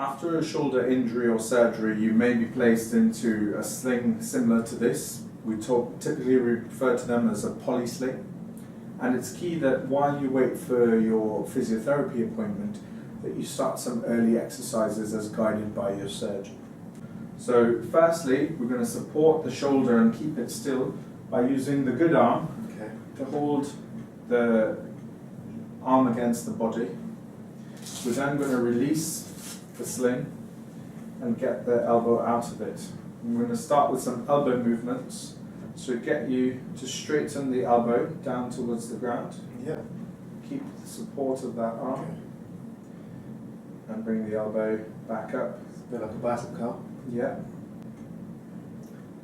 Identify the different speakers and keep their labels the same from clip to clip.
Speaker 1: After a shoulder injury or surgery, you may be placed into a sling similar to this. We typically refer to them as a poly sling. And it's key that while you wait for your physiotherapy appointment, that you start some early exercises as guided by your surgeon. So firstly, we're going to support the shoulder and keep it still by using the good arm to hold the arm against the body. We're then going to release the sling and get the elbow out of it. I'm going to start with some elbow movements. So get you to straighten the elbow down towards the ground.
Speaker 2: Yeah.
Speaker 1: Keep the support of that arm. And bring the elbow back up.
Speaker 2: It's a bit like a bicep curl.
Speaker 1: Yeah.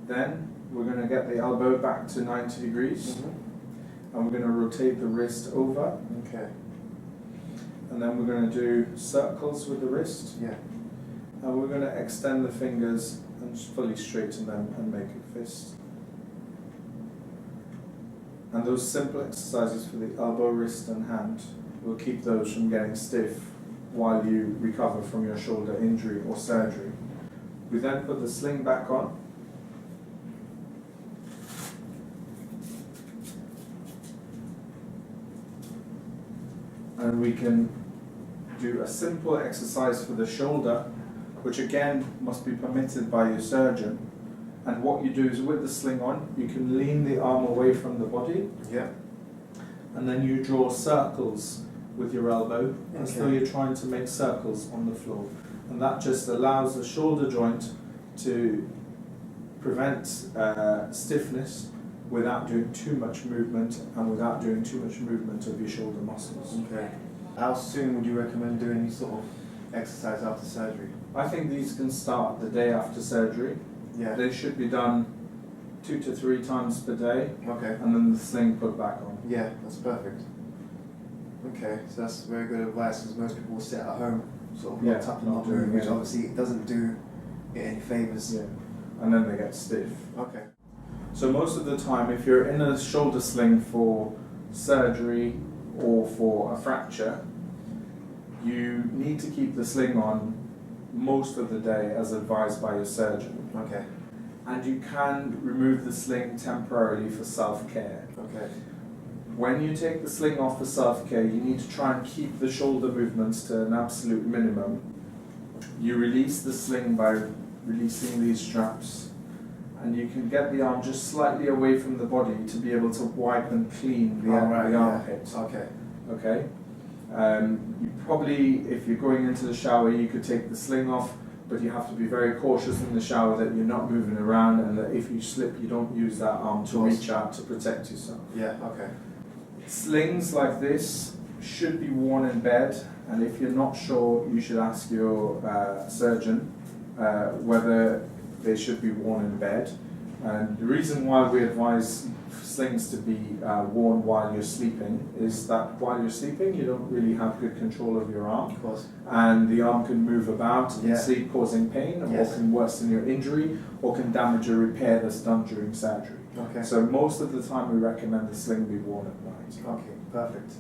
Speaker 1: Then we're going to get the elbow back to 90 degrees. And we're going to rotate the wrist over.
Speaker 2: Okay.
Speaker 1: And then we're going to do circles with the wrist.
Speaker 2: Yeah.
Speaker 1: And we're going to extend the fingers and fully straighten them and make a fist. And those simple exercises for the elbow, wrist and hand will keep those from getting stiff while you recover from your shoulder injury or surgery. We then put the sling back on. And we can do a simple exercise for the shoulder, which again must be permitted by your surgeon. And what you do is with the sling on, you can lean the arm away from the body.
Speaker 2: Yeah.
Speaker 1: And then you draw circles with your elbow, as though you're trying to make circles on the floor. And that just allows the shoulder joint to prevent stiffness without doing too much movement and without doing too much movement of your shoulder muscles.
Speaker 2: Okay. How soon would you recommend doing any sort of exercise after surgery?
Speaker 1: I think these can start the day after surgery.
Speaker 2: Yeah.
Speaker 1: They should be done 2 to 3 times per day.
Speaker 2: Okay.
Speaker 1: And then the sling put back on.
Speaker 2: Yeah, that's perfect. Okay, so that's very good advice because most people will sit at home, sort of locked up and not doing, which obviously it doesn't do it any favours.
Speaker 1: Yeah. And then they get stiff.
Speaker 2: Okay.
Speaker 1: So most of the time, if you're in a shoulder sling for surgery or for a fracture, you need to keep the sling on most of the day as advised by your surgeon.
Speaker 2: Okay.
Speaker 1: And you can remove the sling temporarily for self-care.
Speaker 2: Okay.
Speaker 1: When you take the sling off for self-care, you need to try and keep the shoulder movements to an absolute minimum. You release the sling by releasing these straps, and you can get the arm just slightly away from the body to be able to wipe and clean the armpit.
Speaker 2: Okay.
Speaker 1: Okay. You probably, if you're going into the shower, you could take the sling off, but you have to be very cautious in the shower that you're not moving around, and that if you slip, you don't use that arm to reach out to protect yourself.
Speaker 2: Yeah. Okay.
Speaker 1: Slings like this should be worn in bed, and if you're not sure, you should ask your surgeon whether they should be worn in bed. And the reason why we advise slings to be worn while you're sleeping is that while you're sleeping, you don't really have good control of your arm.
Speaker 2: Of course.
Speaker 1: And the arm can move about in sleep, causing pain, or can worsen your injury, or can damage a repair that's done during surgery.
Speaker 2: Okay.
Speaker 1: So most of the time we recommend the sling be worn at night.
Speaker 2: Okay, perfect.